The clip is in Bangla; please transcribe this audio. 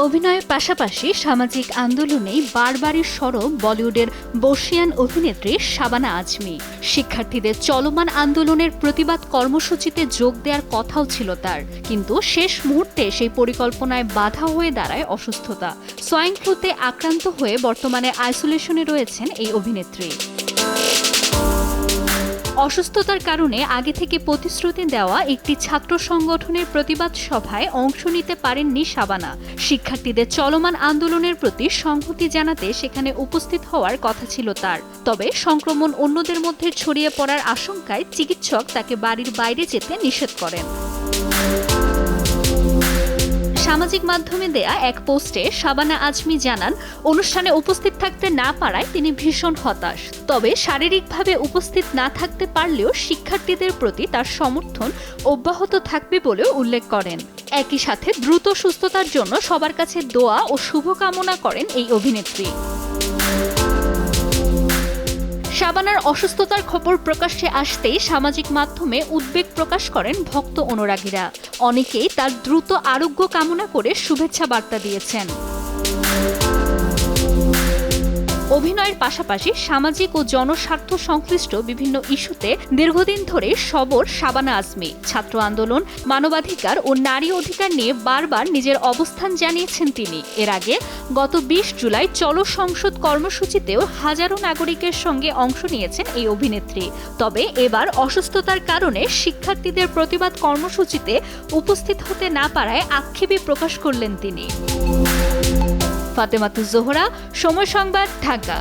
অভিনয়ের পাশাপাশি সামাজিক আন্দোলনেই বারবারই সরব বলিউডের বর্ষিয়ান অভিনেত্রী শাবানা আজমি। শিক্ষার্থীদের চলমান আন্দোলনের প্রতিবাদ কর্মসূচিতে যোগ দেওয়ার কথাও ছিল তার, কিন্তু শেষ মুহূর্তে সেই পরিকল্পনায় বাধা হয়ে দাঁড়ায় অসুস্থতা। সোয়াইন ফ্লুতে আক্রান্ত হয়ে বর্তমানে আইসোলেশনে রয়েছেন এই অভিনেত্রী। অসুস্থতার কারণে আগে থেকে প্রতিশ্রুতি দেওয়া একটি ছাত্র সংগঠনের প্রতিবাদ সভায় অংশ নিতে পারেননি শাবানা। শিক্ষার্থীদের চলমান আন্দোলনের প্রতি সংহতি জানাতে সেখানে উপস্থিত হওয়ার কথা ছিল তার, তবে সংক্রমণ অন্যদের মধ্যে ছড়িয়ে পড়ার আশঙ্কায় চিকিৎসক তাকে বাড়ির বাইরে যেতে নিষেধ করেন। সামাজিক মাধ্যমে দেয়া এক পোস্টে শাবানা আজমি জানান, অনুষ্ঠানে উপস্থিত থাকতে না পারায় তিনি ভীষণ হতাশ, তবে শারীরিকভাবে উপস্থিত না থাকতে পারলেও শিক্ষার্থীদের প্রতি তার সমর্থন অব্যাহত থাকবে বলেও উল্লেখ করেন। একই সাথে দ্রুত সুস্থতার জন্য সবার কাছে দোয়া ও শুভকামনা করেন এই অভিনেত্রী। শাবানার অসুস্থতার খবর প্রকাশ্যে আসতেই সামাজিক মাধ্যমে উদ্বেগ প্রকাশ করেন ভক্ত অনুরাগীরা। অনেকেই তার দ্রুত আরোগ্য কামনা করে শুভেচ্ছা বার্তা দিয়েছেন। অভিনয়ের পাশাপাশি সামাজিক ও জনস্বার্থ সংশ্লিষ্ট বিভিন্ন ইস্যুতে দীর্ঘদিন ধরে সরব শাবানা আজমি। ছাত্র আন্দোলন, মানবাধিকার ও নারী অধিকার নিয়ে বারবার নিজের অবস্থান জানিয়েছেন তিনি। এর আগে গত ২০ জুলাই চলো সংসদ কর্মসূচিতেও হাজারো নাগরিকের সঙ্গে অংশ নিয়েছেন এই অভিনেত্রী। তবে এবার অসুস্থতার কারণে শিক্ষার্থীদের প্রতিবাদ কর্মসূচিতে উপস্থিত হতে না পারায় আক্ষেপই প্রকাশ করলেন তিনি। ফাতেমাতুজ জোহরা, সময় সংবাদ, ঢাকা।